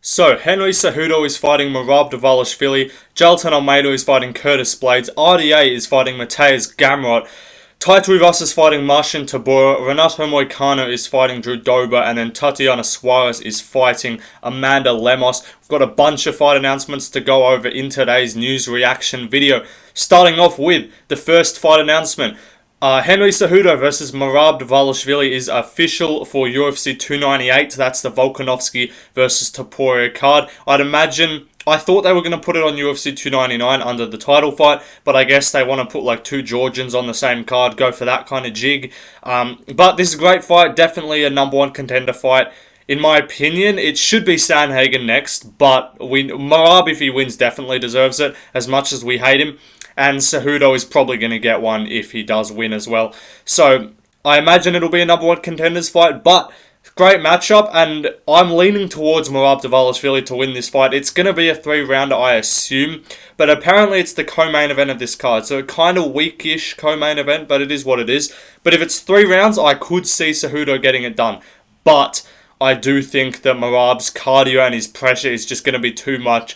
So, Henry Cejudo is fighting Merab Dvalishvili, Jailton Almeida is fighting Curtis Blades, RDA is fighting Mateusz Gamrot, Tai Tuivasa is fighting Marcin Tybura, Renato Moicano is fighting Drew Dober, and then Tatiana Suarez is fighting Amanda Lemos. We've got a bunch of fight announcements to go over in today's news reaction video. Starting off with the first fight announcement. Henry Cejudo versus Merab Dvalishvili is official for UFC 298. That's the Volkanovski versus Topuria card. I thought they were going to put it on UFC 299 under the title fight, but I guess they want to put like two Georgians on the same card, go for that kind of jig. But this is a great fight, definitely a number one contender fight. In my opinion, it should be Sandhagen next, but Merab, if he wins, definitely deserves it, as much as we hate him. And Cejudo is probably going to get one if he does win as well. So, I imagine it'll be a number one contenders fight, but great matchup, and I'm leaning towards Merab Dvalishvili to win this fight. It's going to be a 3-rounder, I assume, but apparently it's the co-main event of this card, so a kind of weakish co-main event, but it is what it is. But if it's 3 rounds, I could see Cejudo getting it done. But I do think that Merab's cardio and his pressure is just going to be too much.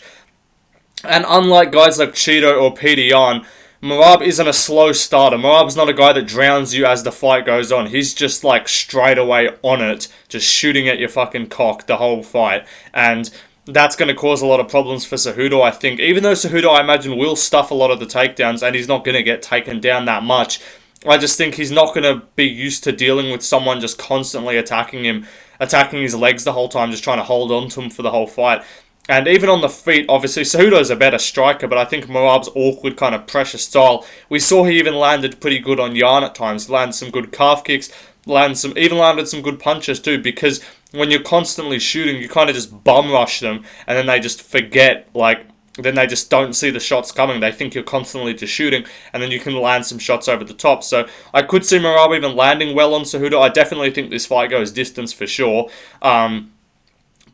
And unlike guys like Cheeto or Petr Yan, Merab isn't a slow starter. Merab's not a guy that drowns you as the fight goes on. He's just like straight away on it, just shooting at your fucking cock the whole fight. And that's going to cause a lot of problems for Cejudo, I think. Even though Cejudo, I imagine, will stuff a lot of the takedowns and he's not going to get taken down that much, I just think he's not going to be used to dealing with someone just constantly attacking him, attacking his legs the whole time, just trying to hold on to him for the whole fight. And even on the feet, obviously, Cejudo's a better striker, but I think Merab's awkward kind of pressure style, we saw he even landed pretty good on Yan at times. He landed some good calf kicks, even landed some good punches too, because when you're constantly shooting, you kind of just bum rush them, and then they just forget, then they just don't see the shots coming. They think you're constantly just shooting, and then you can land some shots over the top. So I could see Merab even landing well on Cejudo. I definitely think this fight goes distance for sure.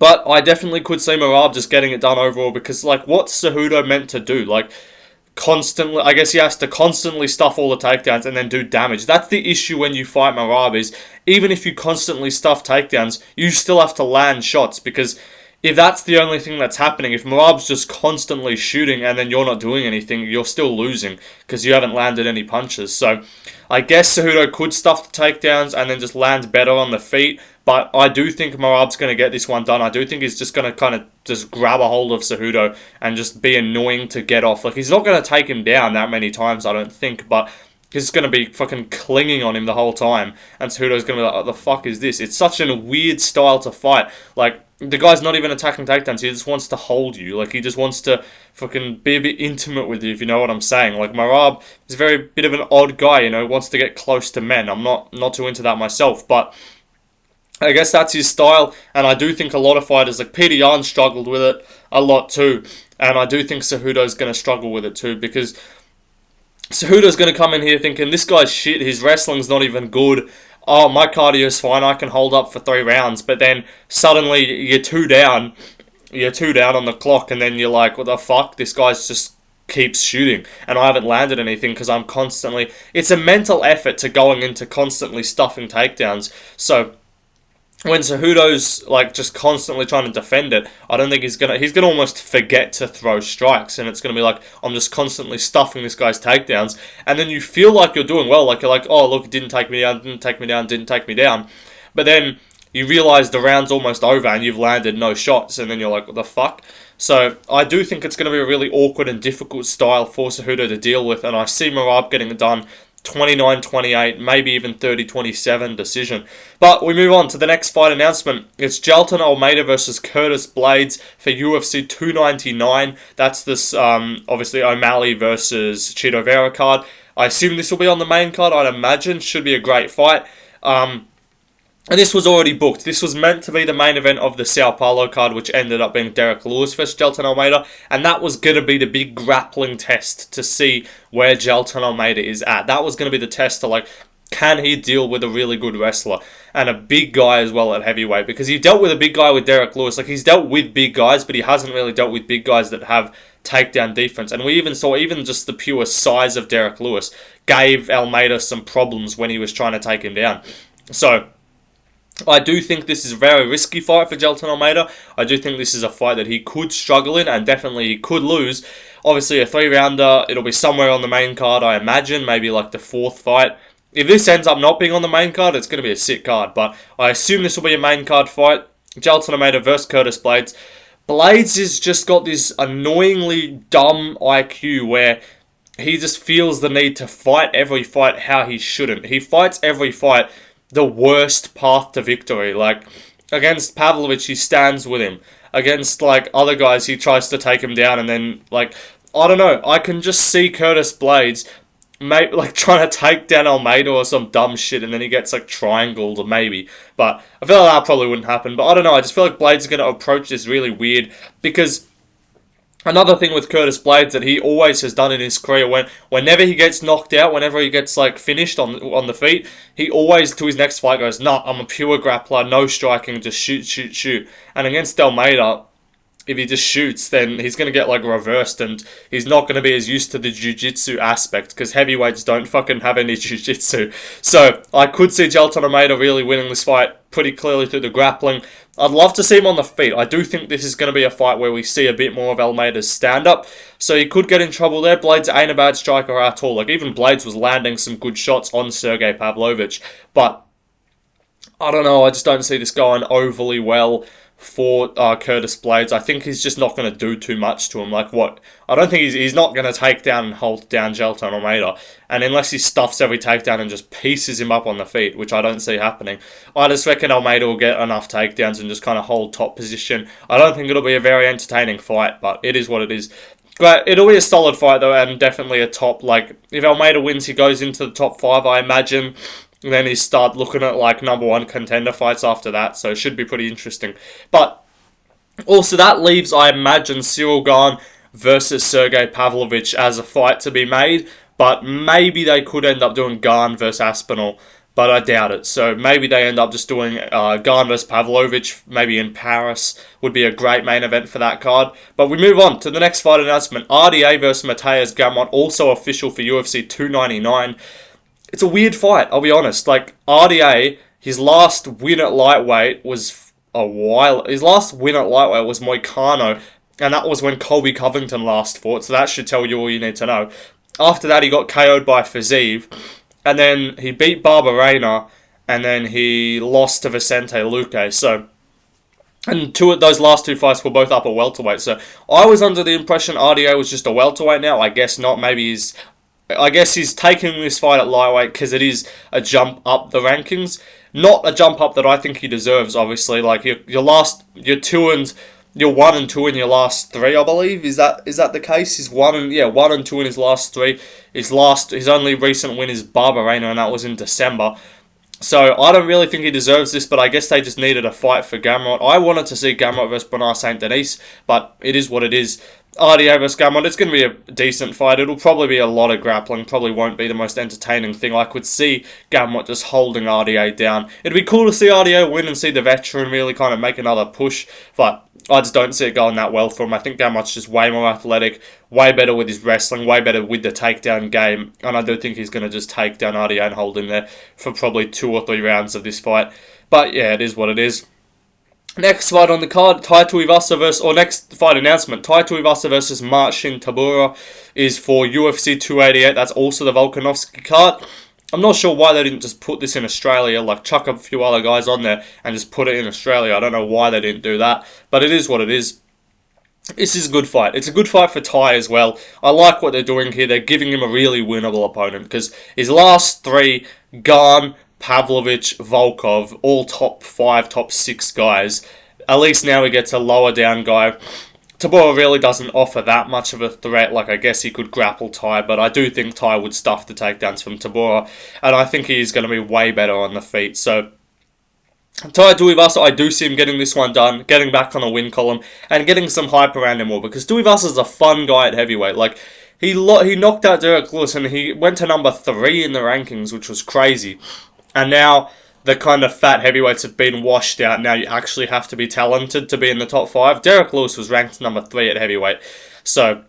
But I definitely could see Merab just getting it done overall, because, what's Cejudo meant to do? Constantly, I guess he has to constantly stuff all the takedowns and then do damage. That's the issue when you fight Merab, is even if you constantly stuff takedowns, you still have to land shots, because if that's the only thing that's happening, if Merab's just constantly shooting and then you're not doing anything, you're still losing, because you haven't landed any punches. So I guess Cejudo could stuff the takedowns and then just land better on the feet, but I do think Merab's going to get this one done. I do think he's just going to kind of just grab a hold of Cejudo and just be annoying to get off. He's not going to take him down that many times, I don't think, but he's going to be fucking clinging on him the whole time, and Cejudo's going to be like, what the fuck is this? It's such a weird style to fight. The guy's not even attacking takedowns, he just wants to hold you. He just wants to fucking be a bit intimate with you, if you know what I'm saying. Merab is a very bit of an odd guy, wants to get close to men. I'm not too into that myself, but I guess that's his style, and I do think a lot of fighters, like Petr Yan, struggled with it a lot too, and I do think Cejudo's going to struggle with it too, because Cejudo's going to come in here thinking, this guy's shit, his wrestling's not even good, oh, my cardio's fine, I can hold up for 3 rounds, but then suddenly you're 2 down on the clock, and then you're like, what the fuck, this guy's just keeps shooting, and I haven't landed anything because I'm constantly, it's a mental effort to going into constantly stuffing takedowns. So when Cejudo's just constantly trying to defend it, I don't think he's gonna almost forget to throw strikes, and it's gonna be like, I'm just constantly stuffing this guy's takedowns, and then you feel like you're doing well, you're like, oh look, it didn't take me down, but then you realise the round's almost over and you've landed no shots, and then you're like, what the fuck? So I do think it's gonna be a really awkward and difficult style for Cejudo to deal with, and I see Merab getting it done 29-28, maybe even 30-27 decision. But we move on to the next fight announcement. It's Jailton Almeida versus Curtis Blades for UFC 299. That's this, obviously, O'Malley versus Chito Vera card. I assume this will be on the main card, I'd imagine. Should be a great fight. And this was already booked. This was meant to be the main event of the Sao Paulo card, which ended up being Derek Lewis versus Jailton Almeida. And that was going to be the big grappling test to see where Jailton Almeida is at. That was going to be the test to, can he deal with a really good wrestler? And a big guy as well at heavyweight. Because he dealt with a big guy with Derek Lewis. He's dealt with big guys, but he hasn't really dealt with big guys that have takedown defense. And we even saw, even just the pure size of Derek Lewis gave Almeida some problems when he was trying to take him down. So I do think this is a very risky fight for Jailton Almeida. I do think this is a fight that he could struggle in and definitely he could lose. Obviously, a 3-rounder, it'll be somewhere on the main card, I imagine, maybe like the 4th fight. If this ends up not being on the main card, it's going to be a sick card, but I assume this will be a main card fight. Jailton Almeida versus Curtis Blades. Blades has just got this annoyingly dumb IQ where he just feels the need to fight every fight how he shouldn't. He fights every fight the worst path to victory. Like, against Pavlovich, he stands with him. Against, like, other guys, he tries to take him down and then, like, I don't know. I can just see Curtis Blades trying to take down Almeida or some dumb shit and then he gets, like, triangled or maybe. But I feel like that probably wouldn't happen. But I don't know. I just feel like Blades is going to approach this really weird because another thing with Curtis Blades that he always has done in his career, whenever he gets knocked out, whenever he gets like finished on the feet, he always to his next fight goes, "Nah, I'm a pure grappler, no striking, just shoot, shoot, shoot." And against Almeida, if he just shoots, then he's going to get like reversed and he's not going to be as used to the jiu-jitsu aspect because heavyweights don't fucking have any jiu-jitsu. So I could see Jailton Almeida really winning this fight pretty clearly through the grappling. I'd love to see him on the feet. I do think this is going to be a fight where we see a bit more of Almeida's stand-up, so he could get in trouble there. Blades ain't a bad striker at all. Like, even Blades was landing some good shots on Sergey Pavlovich, but I don't know, I just don't see this going overly well for Curtis Blades. I think he's just not going to do too much to him. Like, what? I don't think he's not going to take down and hold down Jailton Almeida. And unless he stuffs every takedown and just pieces him up on the feet, which I don't see happening, I just reckon Almeida will get enough takedowns and just kind of hold top position. I don't think it'll be a very entertaining fight, but it is what it is. But it'll be a solid fight, though, and definitely a top, like, if Almeida wins, he goes into the top 5, I imagine. And then he start looking at like number 1 contender fights after that, so it should be pretty interesting. But also that leaves, I imagine, Ciryl Gane versus Sergey Pavlovich as a fight to be made. But maybe they could end up doing Gane versus Aspinall, but I doubt it. So maybe they end up just doing Gane versus Pavlovich, maybe in Paris. Would be a great main event for that card. But we move on to the next fight announcement. RDA versus Mateusz Gamrot, also official for UFC 299. It's a weird fight, I'll be honest. Like, RDA, his last win at lightweight was his last win at lightweight was Moicano, and that was when Colby Covington last fought, so that should tell you all you need to know. After that, he got KO'd by Fiziev, and then he beat Barberena, and then he lost to Vicente Luque, so... And those last 2 fights were both upper welterweight, so I was under the impression RDA was just a welterweight now. I guess not, maybe he's taking this fight at lightweight because it is a jump up the rankings. Not a jump up that I think he deserves, obviously. Like, you're 1 and 2 in your last 3, I believe. Is that the case? He's 1 and 2 in his last 3. His only recent win is Barberena, and that was in December. So I don't really think he deserves this, but I guess they just needed a fight for Gamrot. I wanted to see Gamrot versus Bernard St. Denis, but it is what it is. RDA versus Gamrot, it's going to be a decent fight. It'll probably be a lot of grappling, probably won't be the most entertaining thing. I could see Gamrot just holding RDA down. It'd be cool to see RDA win and see the veteran really kind of make another push, but I just don't see it going that well for him. I think Gamrot's just way more athletic, way better with his wrestling, way better with the takedown game, and I do think he's going to just take down RDA and hold him there for probably 2 or 3 rounds of this fight. But yeah, it is what it is. Next fight on the card, next fight announcement, Tai Tuivasa versus Marcin Tybura is for UFC 288. That's also the Volkanovski card. I'm not sure why they didn't just put this in Australia, like chuck a few other guys on there and just put it in Australia. I don't know why they didn't do that, but it is what it is. This is a good fight. It's a good fight for Tai as well. I like what they're doing here. They're giving him a really winnable opponent because his last 3, Gane, Pavlovich, Volkov, all top 5, top 6 guys. At least now he gets a lower down guy. Tybura really doesn't offer that much of a threat. Like, I guess he could grapple Tai, but I do think Tai would stuff the takedowns from Tybura, and I think he's going to be way better on the feet. So, Tai Tuivasa, I do see him getting this one done, getting back on the win column, and getting some hype around him more, because Tuivasa's a fun guy at heavyweight. Like, he knocked out Derek Lewis, and he went to number 3 in the rankings, which was crazy. And now the kind of fat heavyweights have been washed out. Now you actually have to be talented to be in the top 5. Derek Lewis was ranked number 3 at heavyweight. So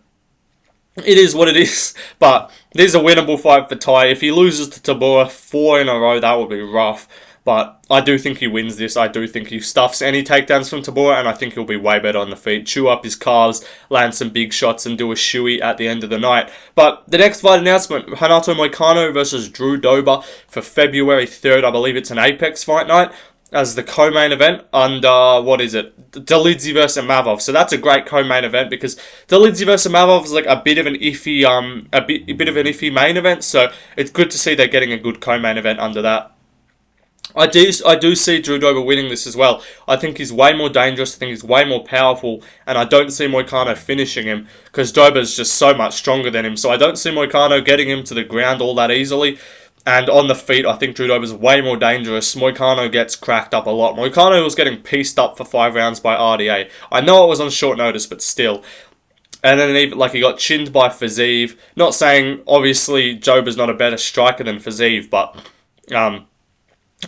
it is what it is. But this is a winnable fight for Tai. If he loses to Tybura 4 in a row, that would be rough. But I do think he wins this. I do think he stuffs any takedowns from Tabora, and I think he'll be way better on the feet. Chew up his calves, land some big shots, and do a shoey at the end of the night. But the next fight announcement, Renato Moicano versus Drew Dober for February 3rd. I believe it's an Apex fight night as the co-main event under, what is it, Dolidze versus Mavov. So that's a great co-main event because Dolidze versus Mavov is like a bit of an iffy, a bit of an iffy main event. So it's good to see they're getting a good co-main event under that. I do see Drew Dober winning this as well. I think he's way more dangerous. I think he's way more powerful, and I don't see Moicano finishing him because Dober's just so much stronger than him. So I don't see Moicano getting him to the ground all that easily. And on the feet, I think Drew Dober's way more dangerous. Moicano gets cracked up a lot. Moicano was getting pieced up for 5 rounds by RDA. I know it was on short notice, but still. And then even, like, he got chinned by Fiziev. Not saying, obviously, Dober's not a better striker than Fiziev, but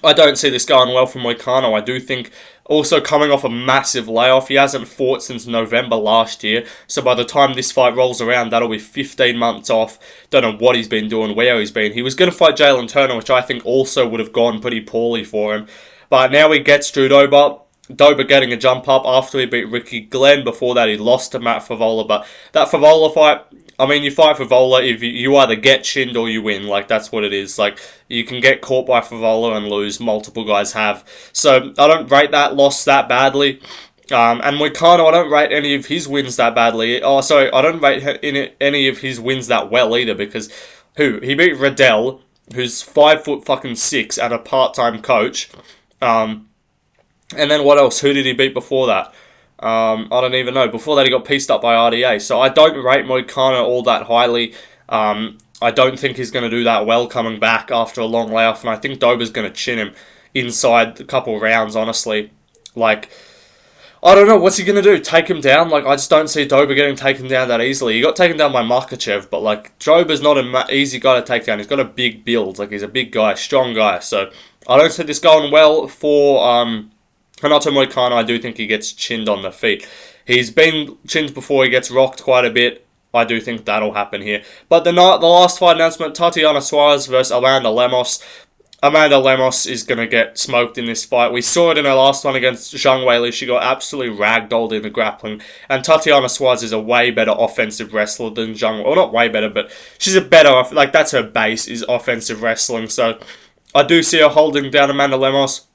I don't see this going well for Moicano. I do think, also coming off a massive layoff, he hasn't fought since November last year. So by the time this fight rolls around, that'll be 15 months off. Don't know what he's been doing, where he's been. He was going to fight Jalen Turner, which I think also would have gone pretty poorly for him. But now he gets Drew Dober. Dober getting a jump up after he beat Ricky Glenn. Before that, he lost to Matt Favola. But that Favola fight, I mean, you fight Favola, if you either get chinned or you win. Like, that's what it is. Like, you can get caught by Favola and lose. Multiple guys have. So, I don't rate that loss that badly. And Moicano, I don't rate any of his wins that badly. Oh, sorry, I don't rate any of his wins that well either, because he beat Riddell, who's 5'6" and a part-time coach. And then what else? Who did he beat before that? I don't even know. Before that, he got pieced up by RDA. So I don't rate Moicano all that highly. I don't think he's going to do that well coming back after a long layoff. And I think Dober's going to chin him inside a couple rounds, honestly. Like, I don't know. What's he going to do? Take him down? Like, I just don't see Dober getting taken down that easily. He got taken down by Makhachev, but, like, Dober's not an easy guy to take down. He's got a big build. Like, he's a big guy, strong guy. So I don't see this going well for Renato Moicano. I do think he gets chinned on the feet. He's been chinned before. He gets rocked quite a bit. I do think that'll happen here. But the last fight announcement, Tatiana Suarez versus Amanda Lemos. Amanda Lemos is going to get smoked in this fight. We saw it in her last one against Zhang Weili. She got absolutely ragdolled in the grappling. And Tatiana Suarez is a way better offensive wrestler than Zhang Weili. Well, not way better, but she's a better, like, that's her base, is offensive wrestling. So I do see her holding down Amanda Lemos,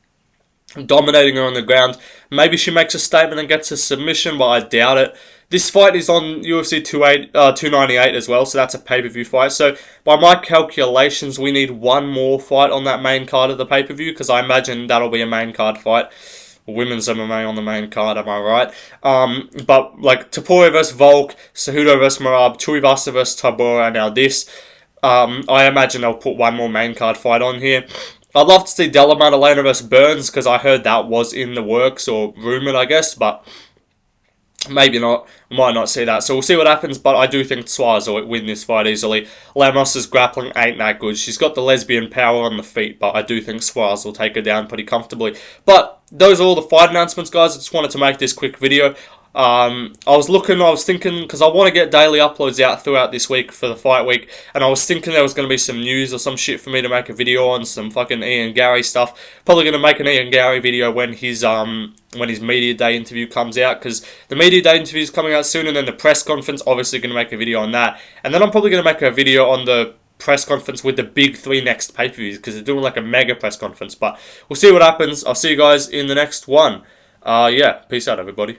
dominating her on the ground. Maybe she makes a statement and gets a submission, but I doubt it. This fight is on UFC 298 as well, so that's a pay-per-view fight. So by my calculations, we need one more fight on that main card of the pay-per-view, because I imagine that'll be a main card fight. Women's MMA on the main card, am I right? But like Topuria versus Volk, Cejudo versus Merab, Tuivasa versus Tabora, and now this. I imagine they'll put one more main card fight on here. I'd love to see Della Maddalena versus Burns, because I heard that was in the works, or rumoured, I guess, but maybe not. Might not see that. So we'll see what happens, but I do think Suarez will win this fight easily. Lemos' grappling ain't that good. She's got the lesbian power on the feet, but I do think Suarez will take her down pretty comfortably. But those are all the fight announcements, guys. I just wanted to make this quick video. I was thinking, because I want to get daily uploads out throughout this week for the fight week, and I was thinking there was going to be some news or some shit for me to make a video on, some fucking Ian Garry stuff. Probably going to make an Ian Garry video when his media day interview comes out, because the media day interview is coming out soon, and then the press conference, obviously going to make a video on that, and then I'm probably going to make a video on the press conference with the big 3 next pay-per-views, because they're doing like a mega press conference. But we'll see what happens. I'll see you guys in the next one. Yeah, peace out, everybody.